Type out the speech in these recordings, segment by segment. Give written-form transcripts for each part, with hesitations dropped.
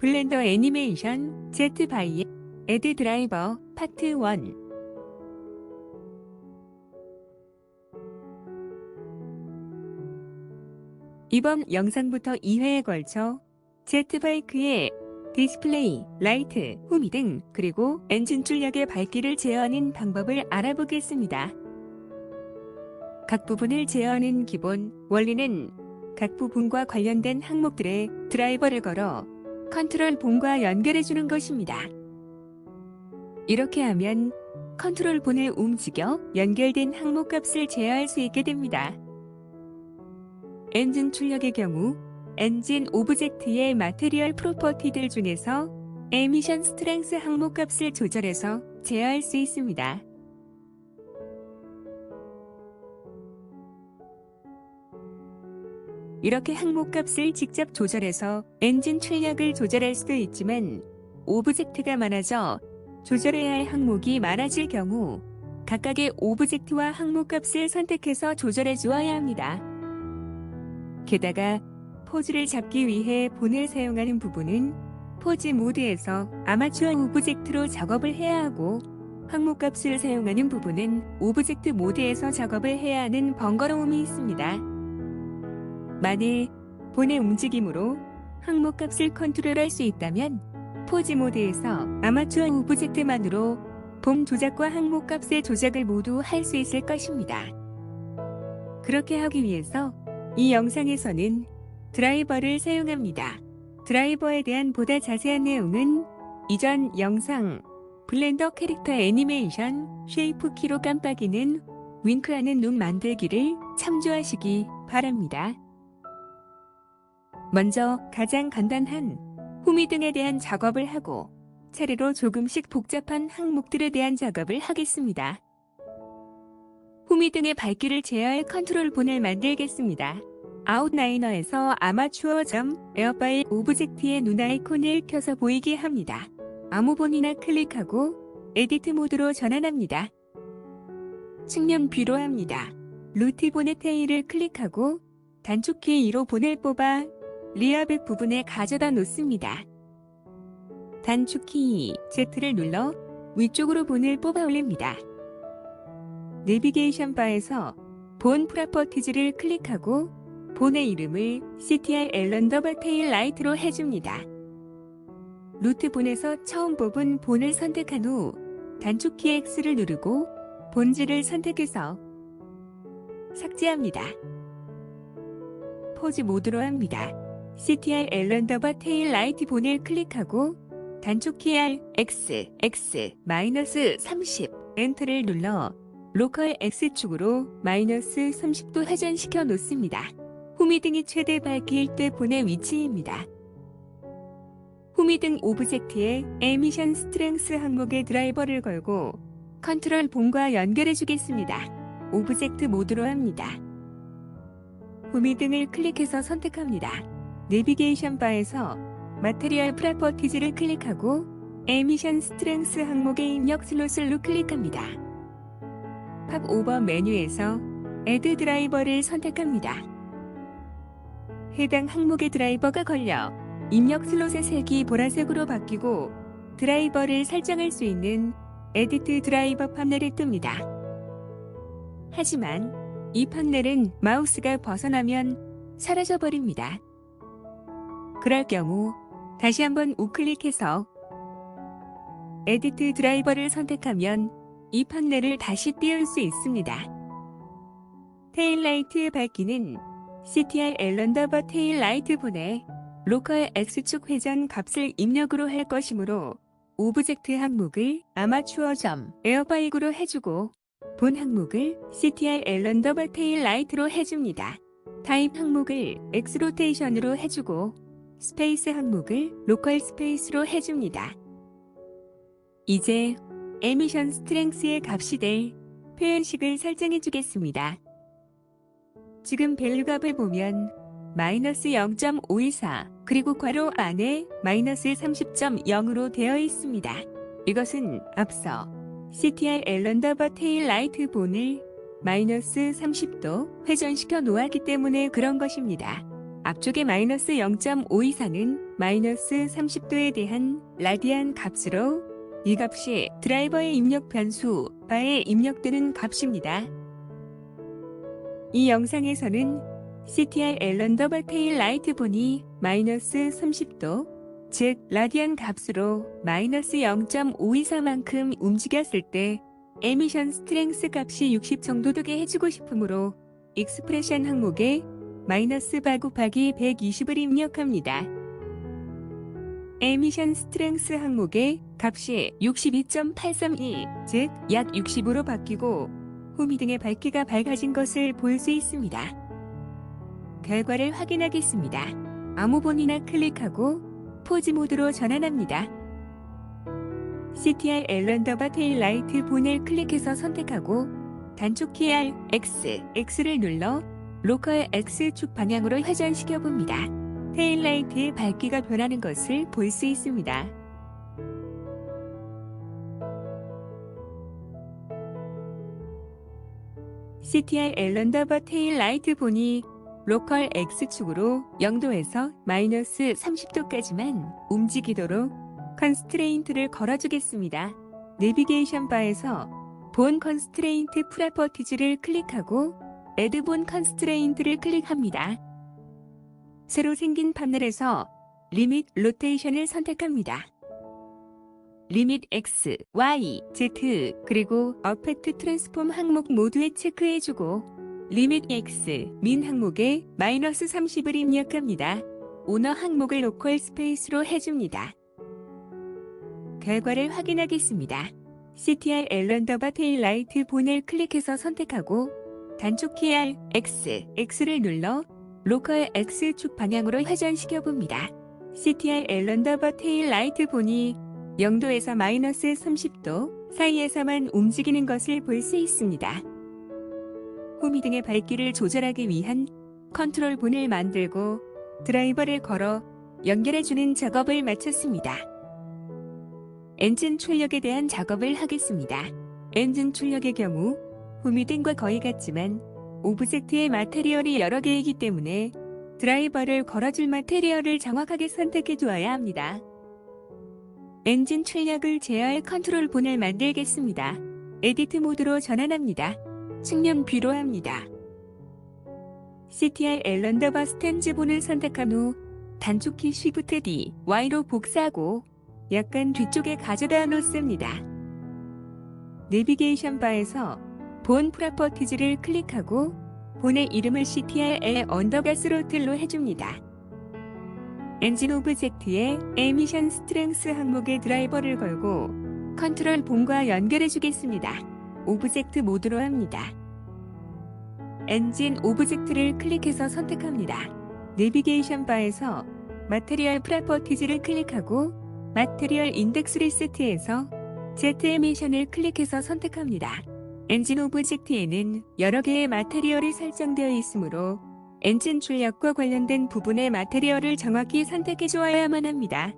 블렌더 애니메이션 제트바이의 애드 드라이버 파트 1. 이번 영상부터 2회에 걸쳐 제트바이크의 디스플레이, 라이트, 후미 등 그리고 엔진 출력의 밝기를 제어하는 방법을 알아보겠습니다. 각 부분을 제어하는 기본 원리는 각 부분과 관련된 항목들의 드라이버를 걸어 컨트롤 본과 연결해주는 것입니다. 이렇게 하면 컨트롤 본을 움직여 연결된 항목 값을 제어할 수 있게 됩니다. 엔진 출력의 경우 엔진 오브젝트의 마테리얼 프로퍼티들 중에서 에미션 스트렝스 항목 값을 조절해서 제어할 수 있습니다. 이렇게 항목 값을 직접 조절해서 엔진 출력을 조절할 수도 있지만 오브젝트가 많아져 조절해야 할 항목이 많아질 경우 각각의 오브젝트와 항목 값을 선택해서 조절해 주어야 합니다. 게다가 포즈를 잡기 위해 본을 사용하는 부분은 포즈 모드에서 아마추어 오브젝트로 작업을 해야 하고 항목 값을 사용하는 부분은 오브젝트 모드에서 작업을 해야 하는 번거로움이 있습니다. 만일 본의 움직임으로 항목 값을 컨트롤할 수 있다면 포즈 모드에서 아마추어 오브젝트만으로 본 조작과 항목 값의 조작을 모두 할 수 있을 것입니다. 그렇게 하기 위해서 이 영상에서는 드라이버를 사용합니다. 드라이버에 대한 보다 자세한 내용은 이전 영상 블렌더 캐릭터 애니메이션 쉐이프 키로 깜빡이는 윙크하는 눈 만들기를 참조하시기 바랍니다. 먼저 가장 간단한 후미 등에 대한 작업을 하고 차례로 조금씩 복잡한 항목들에 대한 작업을 하겠습니다. 후미 등의 밝기를 제어할 컨트롤 본을 만들겠습니다. 아웃라이너에서 아마추어 점 에어파일 오브젝트의 눈 아이콘을 켜서 보이게 합니다. 아무 본이나 클릭하고 에디트 모드로 전환합니다. 측면 뷰로 합니다. 루트 본의 테일을 클릭하고 단축키 2로 본을 뽑아 리아백 부분에 가져다 놓습니다. 단축키 Z를 눌러 위쪽으로 본을 뽑아 올립니다. 내비게이션 바에서 본 프로퍼티즈를 클릭하고 본의 이름을 CTR 앨런더버 테일 라이트로 해줍니다. 루트 본에서 처음 뽑은 본을 선택한 후 단축키 X를 누르고 본질을 선택해서 삭제합니다. 포즈 모드로 합니다. CTR 앨런더버 테일 라이트 본을 클릭하고 단축키 R, X, -30 엔터를 눌러 로컬 X축으로 -30도 회전시켜 놓습니다. 후미 등이 최대 밝기일 때 본의 위치입니다. 후미 등 오브젝트의 에미션 스트렝스 항목의 드라이버를 걸고 컨트롤 본과 연결해 주겠습니다. 오브젝트 모드로 합니다. 후미 등을 클릭해서 선택합니다. 내비게이션 바에서 마테리얼 프로퍼티즈를 클릭하고 에미션 스트렝스 항목의 입력 슬롯을 클릭합니다. 팝 오버 메뉴에서 애드 드라이버를 선택합니다. 해당 항목의 드라이버가 걸려 입력 슬롯의 색이 보라색으로 바뀌고 드라이버를 설정할 수 있는 에디트 드라이버 판넬이 뜹니다. 하지만 이 판넬은 마우스가 벗어나면 사라져버립니다. 그럴 경우 다시 한번 우클릭해서 에디트 드라이버를 선택하면 이 판넬을 다시 띄울 수 있습니다. 테일라이트의 밝기는 CTR 앨런더버 테일 라이트 본에 로컬 X축 회전 값을 입력으로 할 것이므로 오브젝트 항목을 아마추어 점 에어바이그로 해주고 본 항목을 CTR 앨런더버 테일 라이트로 해줍니다. 타입 항목을 X로테이션으로 해주고 스페이스 항목을 로컬 스페이스로 해줍니다. 이제 에미션 스트렝스의 값이 될 표현식을 설정해 주겠습니다. 지금 밸류 값을 보면 -0.524 그리고 괄호 안에 -30.0으로 되어 있습니다. 이것은 앞서 CTR 앨런더버 테일 라이트 본을 -30도 회전시켜 놓았기 때문에 그런 것입니다. 앞쪽에 마이너스 0.5 이상은 마이너스 30도에 대한 라디안 값으로 이 값이 드라이버의 입력 변수 바에 입력되는 값입니다. 이 영상에서는 CTR 앨런더버 테일 라이트 본이 마이너스 30도, 즉 라디안 값으로 마이너스 0.5 이상만큼 움직였을 때 에미션 스트렝스 값이 60 정도 되게 해주고 싶으므로 익스프레션 항목에 마이너스 바 곱하기 120을 입력합니다. 에미션 스트렝스 항목의 값이 62.832, 즉 약 60으로 바뀌고 후미등의 밝기가 밝아진 것을 볼 수 있습니다. 결과를 확인하겠습니다. 아무 본이나 클릭하고 포즈 모드로 전환합니다. CTR 앨런더버 테일 라이트 본을 클릭해서 선택하고 단축 키 R, X, X를 눌러 로컬 X축 방향으로 회전시켜 봅니다. 테일 라이트의 밝기가 변하는 것을 볼 수 있습니다. CTR 앨런더버 테일 라이트 본이 로컬 X축으로 0도에서 마이너스 30도까지만 움직이도록 컨스트레인트를 걸어주겠습니다. 내비게이션 바에서 본 컨스트레인트 프로퍼티즈를 클릭하고 애드 본 컨스트레인트를 클릭합니다. 새로 생긴 파넬에서 리밋 로테이션을 선택합니다. 리밋 X, Y, Z 그리고 어펙트 트랜스폼 항목 모두에 체크해주고 리밋 X, 민 항목에 마이너스 30을 입력합니다. 오너 항목을 로컬 스페이스로 해줍니다. 결과를 확인하겠습니다. CTR 앨런더버 테일 라이트 본을 클릭해서 선택하고 단축 키 R, X, X를 눌러 로컬 X축 방향으로 회전시켜 봅니다. CTR 앨런더버 테일 라이트 본이 0도에서 마이너스 30도 사이에서만 움직이는 것을 볼 수 있습니다. 후미등의 밝기를 조절하기 위한 컨트롤 본을 만들고 드라이버를 걸어 연결해주는 작업을 마쳤습니다. 엔진 출력에 대한 작업을 하겠습니다. 엔진 출력의 경우 후미등과 거의 같지만 오브젝트의 마테리얼이 여러 개이기 때문에 드라이버를 걸어줄 마테리얼을 정확하게 선택해 두어야 합니다. 엔진 출력을 제어할 컨트롤 본을 만들겠습니다. 에디트 모드로 전환합니다. 측면 뷰로 합니다. CTR 앨런더버 스탠즈 본을 선택한 후 단축키 Shift D, Y로 복사하고 약간 뒤쪽에 가져다 놓습니다. 내비게이션 바에서 본 프로퍼티즈를 클릭하고 본의 이름을 CTR 앨런더버 스로틀로 해줍니다. 엔진 오브젝트에 에미션 스트렝스 항목의 드라이버를 걸고 컨트롤 본과 연결해 주겠습니다. 오브젝트 모드로 합니다. 엔진 오브젝트를 클릭해서 선택합니다. 내비게이션 바에서 마테리얼 프로퍼티즈를 클릭하고 마테리얼 인덱스 리세트에서 Z 에미션을 클릭해서 선택합니다. 엔진 오브젝트에는 여러 개의 마테리얼이 설정되어 있으므로 엔진 출력과 관련된 부분의 마테리얼을 정확히 선택해 주어야만 합니다.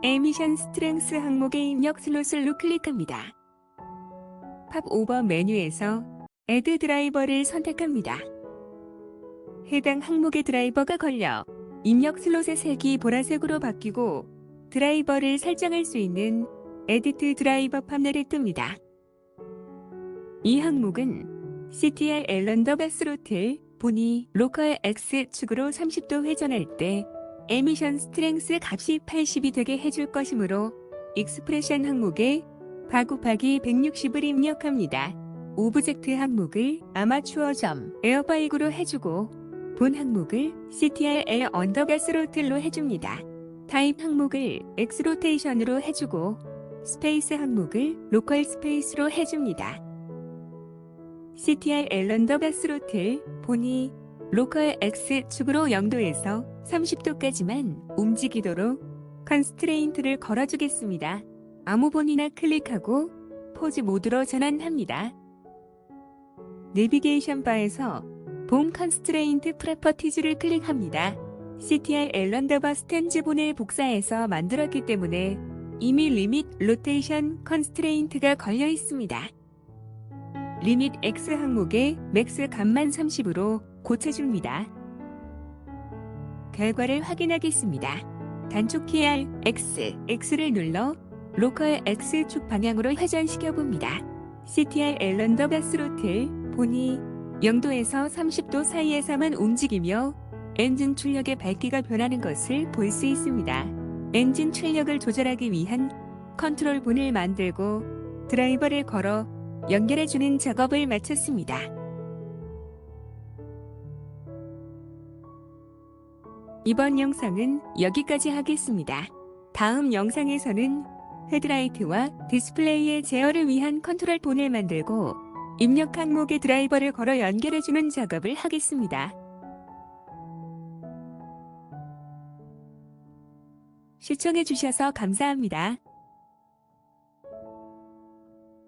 에미션 스트렝스 항목의 입력 슬롯을 클릭합니다. 팝 오버 메뉴에서 애드 드라이버를 선택합니다. 해당 항목의 드라이버가 걸려 입력 슬롯의 색이 보라색으로 바뀌고 드라이버를 설정할 수 있는 에디트 드라이버 파넬이 뜹니다. 이 항목은 CTR 앨런더버 스로틀 본이 로컬 X축으로 30도 회전할 때 에미션 스트렝스 값이 80이 되게 해줄 것이므로 익스프레션 항목에 바 곱하기 160을 입력합니다. 오브젝트 항목을 아마추어 점 에어바이그로 해주고 본 항목을 CTR 앨런더버 스로틀로 해줍니다. 타입 항목을 X로테이션으로 해주고 스페이스 항목을 로컬 스페이스로 해줍니다. CTR 앨런더버 스로틀 본이 로컬 X축으로 0도에서 30도까지만 움직이도록 컨스트레인트를 걸어주겠습니다. 아무 본이나 클릭하고 포즈 모드로 전환합니다. 내비게이션 바에서 본 컨스트레인트 프로퍼티즈를 클릭합니다. CTR 앨런더버 스탠즈 본을 복사해서 만들었기 때문에 이미 리밋 로테이션 컨스트레인트가 걸려 있습니다. 리밋 X 항목에 맥스 값만 30으로 고쳐줍니다. 결과를 확인하겠습니다. 단축 키 X를 눌러 로커의 X축 방향으로 회전시켜 봅니다. CTR 앨런더바 스로틀 보니 0도에서 30도 사이에서만 움직이며 엔진 출력의 밝기가 변하는 것을 볼 수 있습니다. 엔진 출력을 조절하기 위한 컨트롤본을 만들고 드라이버를 걸어 연결해주는 작업을 마쳤습니다. 이번 영상은 여기까지 하겠습니다. 다음 영상에서는 헤드라이트와 디스플레이의 제어를 위한 컨트롤본을 만들고 입력 항목에 드라이버를 걸어 연결해주는 작업을 하겠습니다. 시청해주셔서 감사합니다.